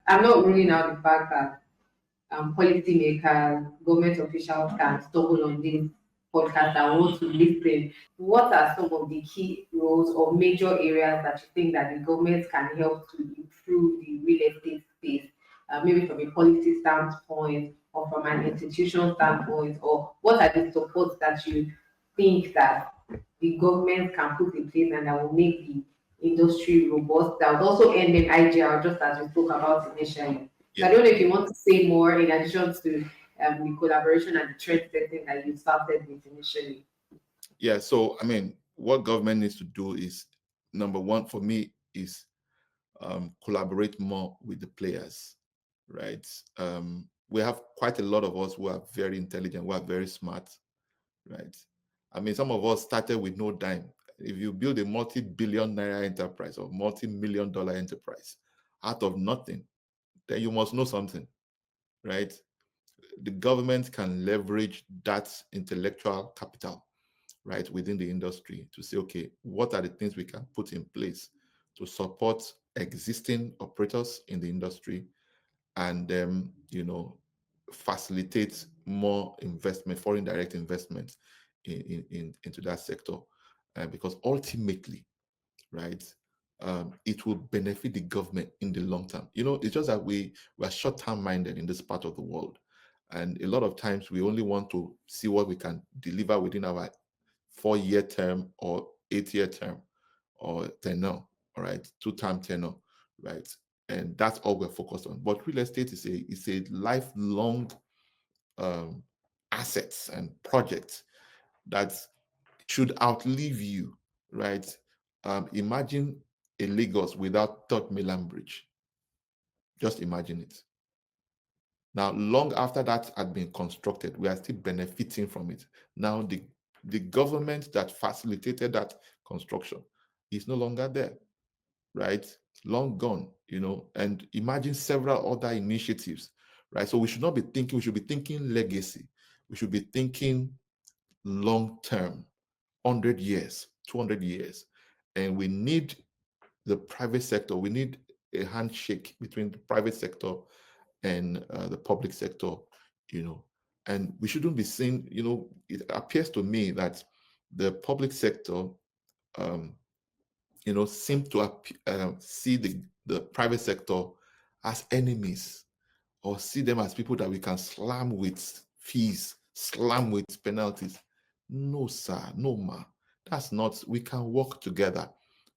I'm not ruling out the fact that policymakers, government officials can stumble on this podcast and want to listen. What are some of the key roles or major areas that you think that the government can help to improve the real estate space? Maybe from a policy standpoint or from an institutional standpoint, or what are the supports that you think that the government can put in place and that will make the industry robust, that would also end in IGL, just as we spoke about initially. So I Yeah. don't know if you want to say more in addition to the collaboration and the trend setting that you started with initially. Yeah. So, I mean, what government needs to do is, number one for me is collaborate more with the players, right? We have quite a lot of us who are very intelligent, who are very smart, right? I mean, some of us started with no dime. If you build a multi-billion naira enterprise or multi-million dollar enterprise out of nothing, then you must know something, right? The government can leverage that intellectual capital, right, within the industry to say, okay, what are the things we can put in place to support existing operators in the industry and facilitate more investment, foreign direct investment into that sector, because ultimately, right, it will benefit the government in the long term. It's just that we are short-term minded in this part of the world, and a lot of times we only want to see what we can deliver within our 4-year term or 8-year term or tenure, all right, 2-term tenure, right? And that's all we're focused on. But real estate is a lifelong assets and projects that should outlive you, right? Imagine a Lagos without Third Mainland Bridge. Just imagine it. Now, long after that had been constructed, we are still benefiting from it. Now, the government that facilitated that construction is no longer there, right? Long gone, and imagine several other initiatives, right? So we should not be thinking, we should be thinking legacy. We should be thinking long term, 100 years, 200 years. And we need the private sector, we need a handshake between the private sector and the public sector, and we shouldn't be saying, it appears to me that the public sector, seem to see the private sector as enemies, or see them as people that we can slam with fees, slam with penalties. No, sir, no, ma. That's not, we can work together,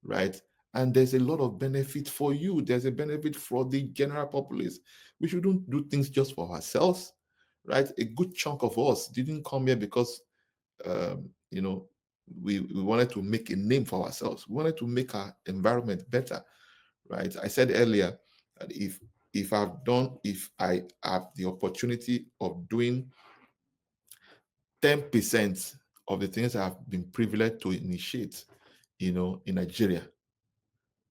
right? And there's a lot of benefit for you. There's a benefit for the general populace. We shouldn't do things just for ourselves, right? A good chunk of us didn't come here because, um, you know, we wanted to make a name for ourselves. We wanted to make our environment better, right? I said earlier that if I have the opportunity of doing 10% of the things I've been privileged to initiate, in Nigeria,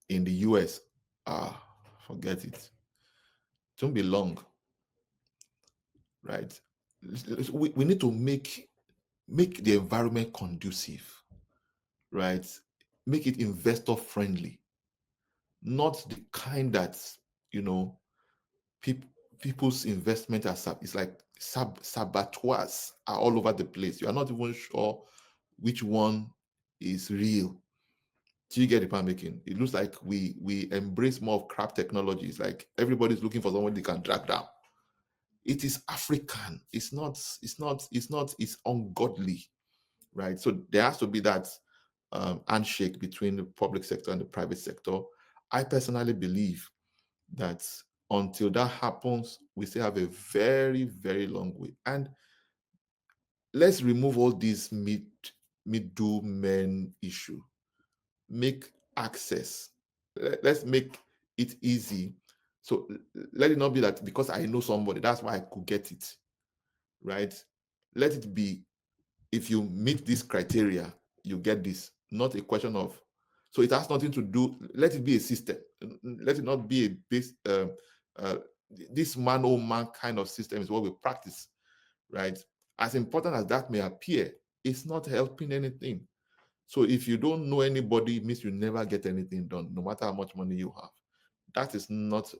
in the US, forget it. It won't be long, right? We need to make the environment conducive, right? Make it investor friendly, not the kind that, you know, people people's investment are it's like saboteurs are all over the place. You are not even sure which one is real. Do you get the point I'm making? It looks like we embrace more of crap technologies. Like everybody's looking for someone they can drag down. It is African. It's ungodly, right? So there has to be that handshake between the public sector and the private sector. I personally believe that until that happens, we still have a very, very long way. And let's remove all these middlemen issue. Make access. Let's make it easy. So let it not be that because I know somebody, that's why I could get it, right? Let it be, if you meet this criteria, you get this. Not a question of, so it has nothing to do, let it be a system. Let it not be a base, uh, this man oh man kind of system is what we practice, right? As important as that may appear, it's not helping anything. So if you don't know anybody, it means you never get anything done, no matter how much money you have. That is not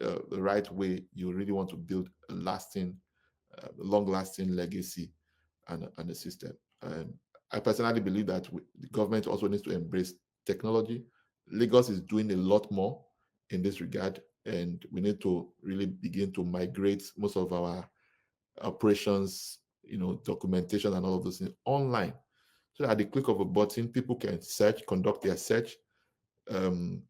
the right way, you really want to build a lasting, long-lasting legacy and a system. And I personally believe that the government also needs to embrace technology. Lagos is doing a lot more in this regard, and we need to really begin to migrate most of our operations, documentation and all of those things online. So at the click of a button, people can search, conduct their search um,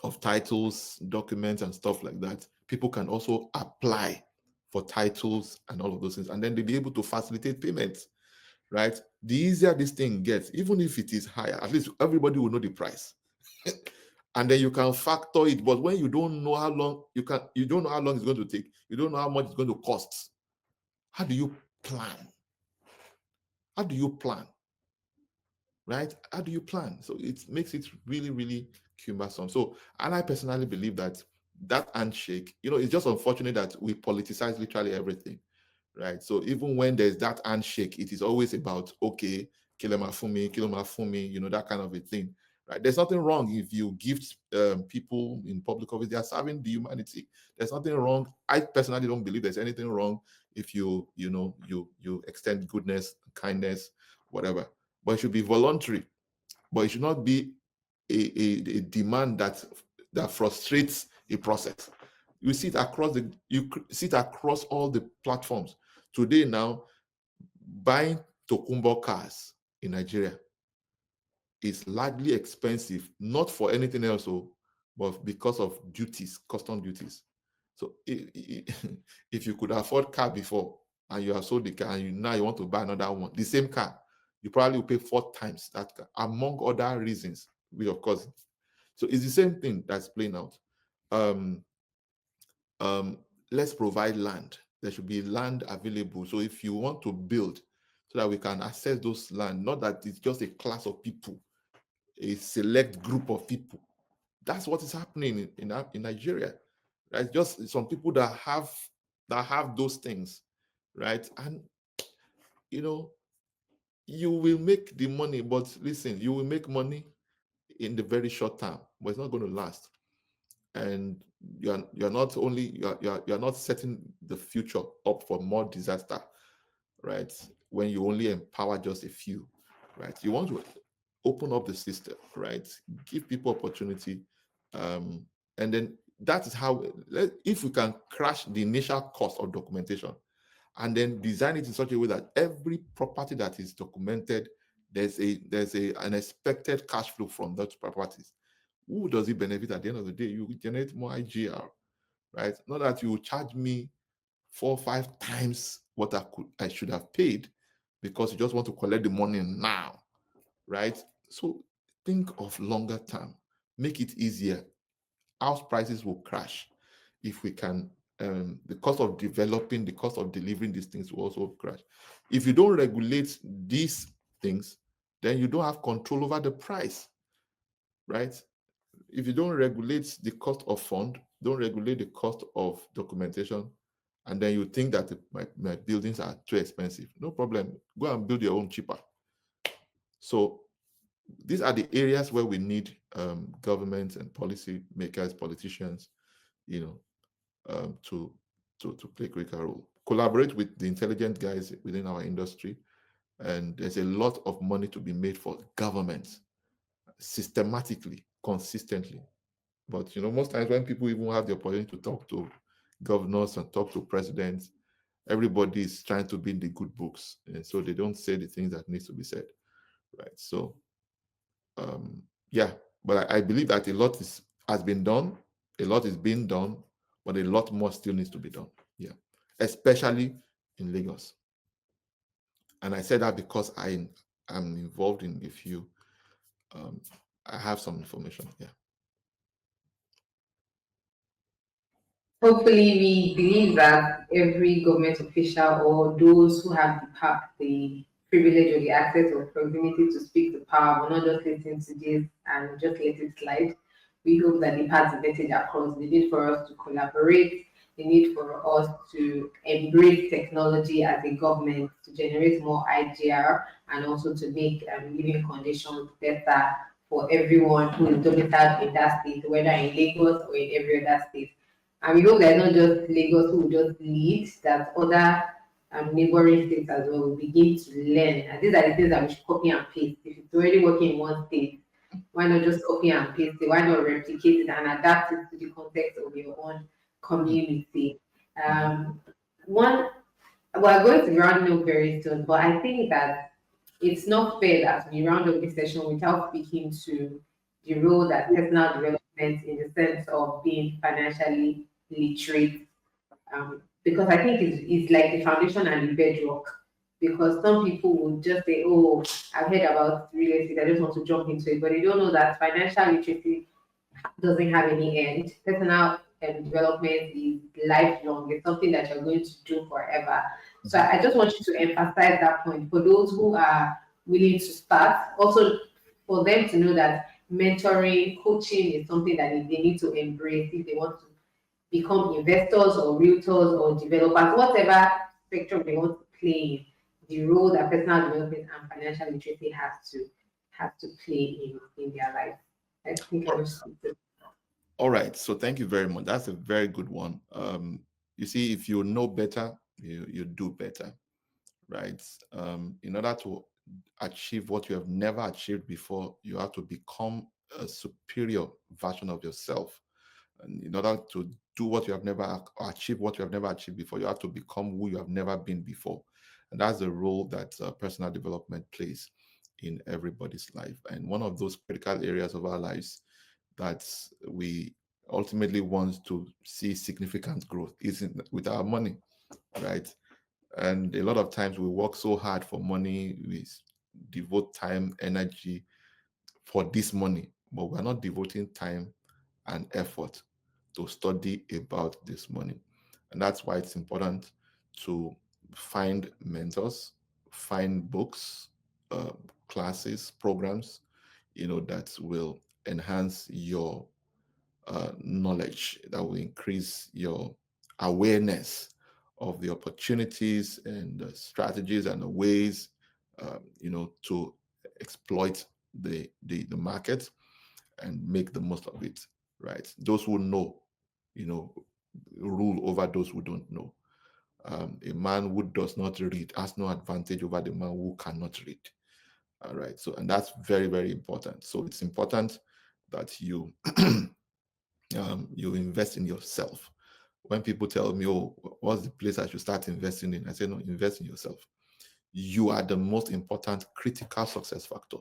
of titles, documents, and stuff like that. People can also apply for titles and all of those things, and then they'll be able to facilitate payments, right? The easier this thing gets, even if it is higher, at least everybody will know the price. And then you can factor it. But when you don't know how long you don't know how long it's going to take, you don't know how much it's going to cost. How do you plan? How do you plan? Right? How do you plan? So it makes it really, really cumbersome. So, and I personally believe that handshake, it's just unfortunate that we politicize literally everything, right? So even when there's that handshake, it is always about, okay, kiloma fumi, that kind of a thing, right? There's nothing wrong if you gift people in public office, they are serving the humanity. There's nothing wrong. I personally don't believe there's anything wrong if you extend goodness, kindness, whatever. But it should be voluntary. But it should not be a demand that frustrates a process. You see it across all the platforms. Today now, buying Tokumbo cars in Nigeria is largely expensive, not for anything else, but because of duties, custom duties. So if you could afford car before and you have sold the car and now you want to buy another one, the same car, you probably will pay 4 times that car, among other reasons, which of course. So it's the same thing that's playing out. Um, let's provide land. There should be land available. So if you want to build, so that we can access those land, not that it's just a class of people, a select group of people. That's what is happening in Nigeria, right? Just some people that have those things, right? And you will make the money, but listen, you will make money in the very short term, but it's not going to last. And you're not only you're not setting the future up for more disaster, right? When you only empower just a few, right? You want to open up the system, right? Give people opportunity, and then that is how. If we can crash the initial cost of documentation, and then design it in such a way that every property that is documented, there's an expected cash flow from those properties. Who does it benefit at the end of the day? You generate more IGR, right? Not that you charge me 4 or 5 times what I should have paid because you just want to collect the money now, right? So think of longer term, make it easier. House prices will crash if we can. The cost of developing, the cost of delivering these things will also crash. If you don't regulate these things, then you don't have control over the price, right? If you don't regulate the cost of fund, don't regulate the cost of documentation, and then you think that my buildings are too expensive, no problem. Go and build your own cheaper. So these are the areas where we need governments and policy makers, politicians, you know, to play a critical role. Collaborate with the intelligent guys within our industry, and there's a lot of money to be made for governments systematically, consistently. But most times when people even have the opportunity to talk to governors and talk to presidents, everybody is trying to be in the good books, and so they don't say the things that needs to be said, right? So, yeah, but I believe that a lot has been done, a lot is being done, but a lot more still needs to be done. Yeah, especially in Lagos. And I said that because I am involved in a few. I have some information. Yeah. Hopefully, we believe that every government official or those who have the privilege or the access or proximity to speak to power will not just listen to this and just let it slide. We hope that they pass the message across. The need for us to collaborate, the need for us to embrace technology as a government to generate more IGR and also to make living conditions better for everyone who is domiciled in that state, whether in Lagos or in every other state. And we hope that not just Lagos who will just lead, that other neighboring states as well will begin to learn. And these are the things that we should copy and paste. If it's already working in one state, why not just copy and paste it? Why not replicate it and adapt it to the context of your own community? Mhm. Um, one, we're going to be rounding up very soon, but I think that it's not fair that we round up this session without speaking to the role that personal development in the sense of being financially literate, because I think it's like the foundation and the bedrock. Because some people would just say, "Oh, I've heard about real estate. I just want to jump into it," but they don't know that financial literacy doesn't have any end. Personal development is lifelong. It's something that you're going to do forever. So Mhm. I just want you to emphasize that point for those who are willing to start. Also, for them to know that mentoring, coaching is something that they need to embrace if they want to become investors or realtors or developers, whatever spectrum they want to play in, the role that personal development and financial literacy has to play in their life. I think I All just all right. So thank you very much. That's a very good one. You see, if you know better, you do better, right? In order to achieve what you have never achieved before, you have to become a superior version of yourself. And in order to do what you have never achieved, what you have never achieved before, you have to become who you have never been before. And that's the role that personal development plays in everybody's life. And one of those critical areas of our lives that we ultimately want to see significant growth is with our money, right? And a lot of times we work so hard for money, we devote time, energy for this money, but we're not devoting time and effort to study about this money. And that's why it's important to find mentors, find books, uh, classes, programs, that will enhance your knowledge, that will increase your awareness of the opportunities and the strategies and the ways, to exploit the market and make the most of it, right? Those who know, you know, rule over those who don't know. A man who does not read has no advantage over the man who cannot read. All right. So, and that's very, very important. So it's important that you invest in yourself. When people tell me, "Oh, what's the place I should start investing in?" I say, "No, invest in yourself. You are the most important critical success factor.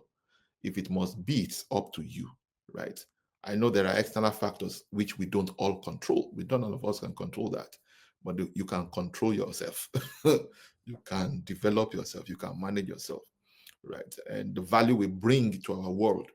If it must be, it's up to you, right? I know there are external factors which we don't all control. We don't, none of us can control that, but you can control yourself. You can develop yourself. You can manage yourself, right? And the value we bring to our world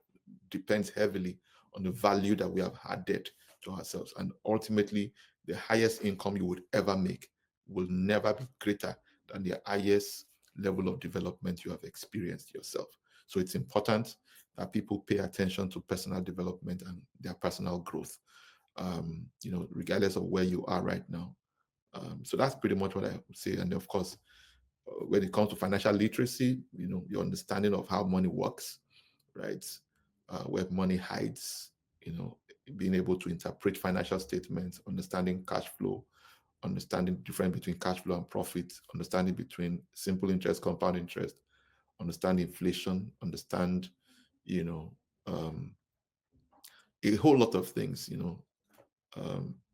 depends heavily on the value that we have added to ourselves. And ultimately, the highest income you would ever make will never be greater than the highest level of development you have experienced yourself. So it's important that people pay attention to personal development and their personal growth, regardless of where you are right now. So that's pretty much what I would say. And of course, when it comes to financial literacy, your understanding of how money works, right? Where money hides, being able to interpret financial statements, understanding cash flow, understanding the difference between cash flow and profit, understanding between simple interest, compound interest, understand inflation, understand, you know, um, a whole lot of things,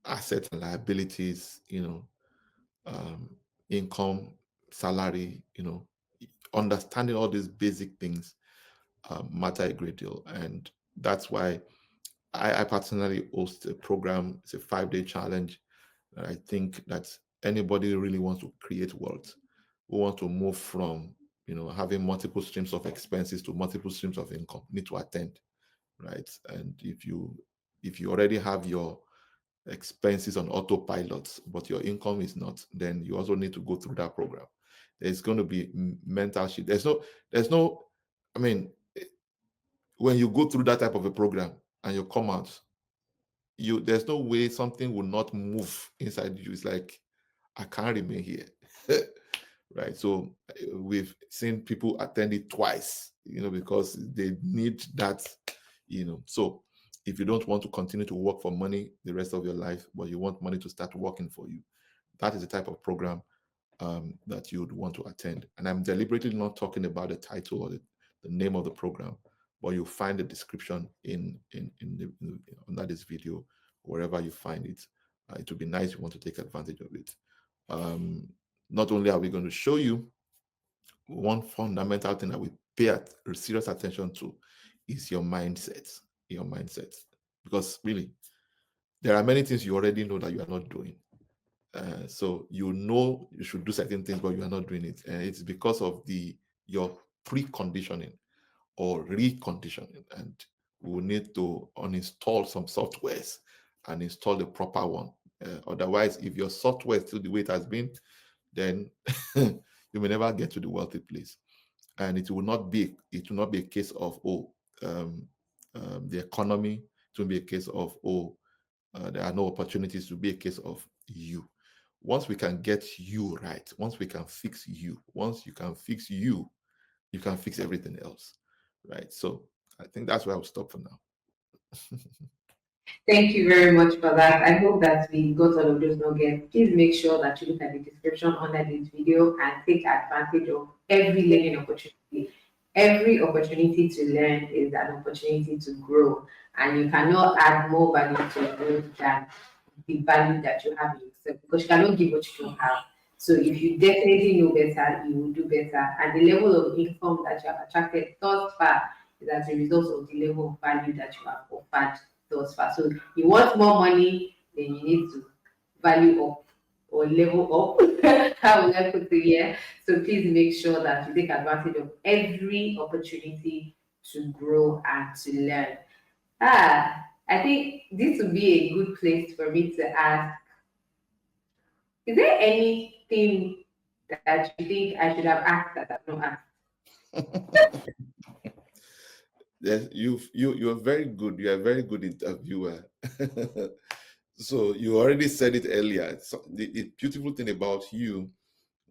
assets and liabilities, um, income, salary, understanding all these basic things matter a great deal. And that's why I personally host a program. It's a 5-day challenge. And I think that anybody who really wants to create wealth, who want to move from, having multiple streams of expenses to multiple streams of income, need to attend, right? And if you already have your expenses on autopilot, but your income is not, then you also need to go through that program. There's going to be mental shit. There's no, I mean, when you go through that type of a program and you come out, there's no way something will not move inside you. It's like, I can't remain here. Right. So we've seen people attend it twice, because they need that, so If you don't want to continue to work for money the rest of your life, but you want money to start working for you, that is the type of program that you would want to attend. And I'm deliberately not talking about the title or the name of the program, but you'll find the description under this video, wherever you find it. It would be nice if you want to take advantage of it. Not only are we going to show you one fundamental thing that we pay serious attention to is your mindset. Your mindset. Because really, there are many things you already know that you are not doing. So you know you should do certain things, but you are not doing it. And it's because of your preconditioning or reconditioning. And we will need to uninstall some softwares and install the proper one. Otherwise, if your software is still the way it has been, then you may never get to the wealthy place. And it will not be a case of the economy. It will be a case of there are no opportunities. To be a case of you. Once we can get you right, once we can fix you, once you can fix you, you can fix everything else, right? So I think that's where I'll stop for now. Thank you very much for that. I hope that we got all of those nuggets. Please make sure that you look at the description under this video and take advantage of every learning opportunity. Every opportunity to learn is an opportunity to grow, and you cannot add more value to your growth than the value that you have in yourself, because you cannot give what you don't have. So if you definitely know better, you will do better. And the level of income that you have attracted thus far is as a result of the level of value that you have offered thus far. So you want more money, then you need to value up or level up. How will I put it here? So please make sure that you take advantage of every opportunity to grow and to learn. I think this would be a good place for me to ask, is there anything that you think I should have asked that I've not asked? Yes, you're very good. You're a very good interviewer. So you already said it earlier. So the beautiful thing about you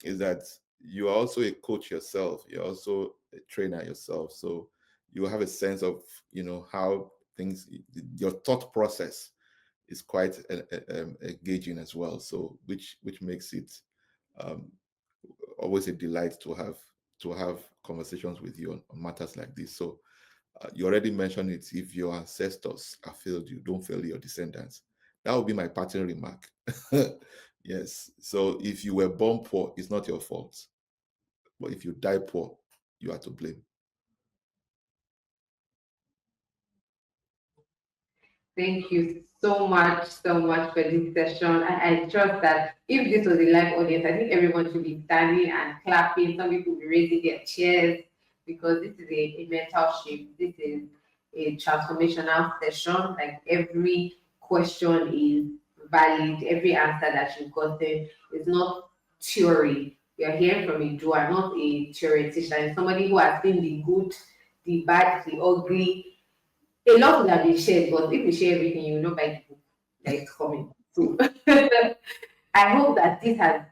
is that you are also a coach yourself. You're also a trainer yourself. So you have a sense of how things, your thought process is quite engaging as well. So which makes it um, always a delight to have conversations with you on matters like this. So you already mentioned it. If your ancestors have failed you, don't fail your descendants. That would be my parting remark. Yes. So if you were born poor, it's not your fault. But if you die poor, you are to blame. Thank you so much for this session. I trust that if this was a live audience, I think everyone should be standing and clapping. Some people will be raising their chairs, because this is a mental shift. This is a transformational session. Like, every question is valid. Every answer that you've gotten is not theory. We are hearing from a doer, not a theoretician. Somebody who has seen the good, the bad, the ugly. A lot would have been shared, but if we share everything, you know by the book that it's coming. So I hope that this has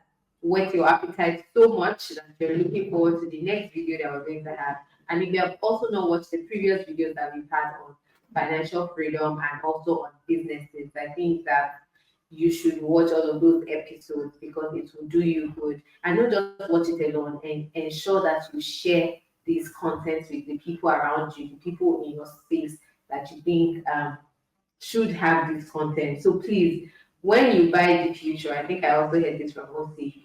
whet your appetite so much that you're looking forward to the next video that we're going to have. And if you have also not watched the previous videos that we've had on financial freedom and also on businesses, I think that you should watch all of those episodes, because it will do you good. And not just watch it alone, and ensure that you share these contents with the people around you, the people in your space that you think should have this content. So please, when you buy the future, I think I also heard this from Osi,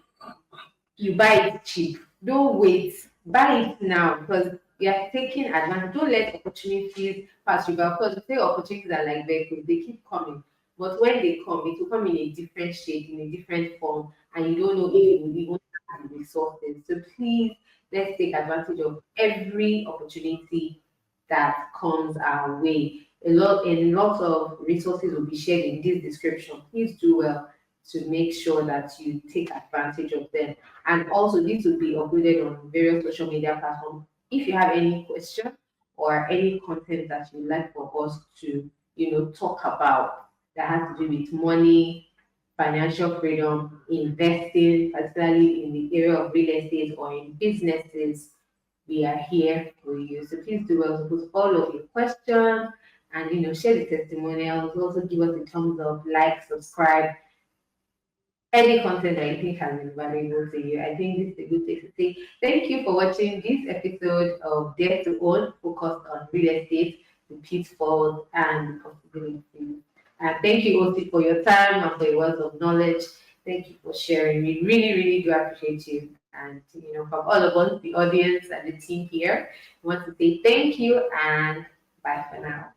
you buy it cheap. Don't wait. Buy it now, because you are taking advantage. Don't let opportunities pass you by. Of course, say opportunities are like vehicles, they keep coming. But when they come, it will come in a different shape, in a different form, and you don't know if you will even have the resources. So please, let's take advantage of every opportunity that comes our way. A lot of resources will be shared in this description. Please do well to make sure that you take advantage of them. And also, this will be uploaded on various social media platforms. If you have any question or any content that you'd like for us to, talk about, that has to do with money, financial freedom, investing, particularly in the area of real estate or in businesses, we are here for you. So please do well to put all of your questions and share the testimonials. Also give us a thumbs up, like, subscribe, any content that you think has been valuable to you. I think this is a good place to say thank you for watching this episode of Dare2Own, focused on real estate, the pitfalls and possibilities. And thank you also for your time and for your words of knowledge. Thank you for sharing. We really, really do appreciate you. And from all of us, the audience and the team here, we want to say thank you and bye for now.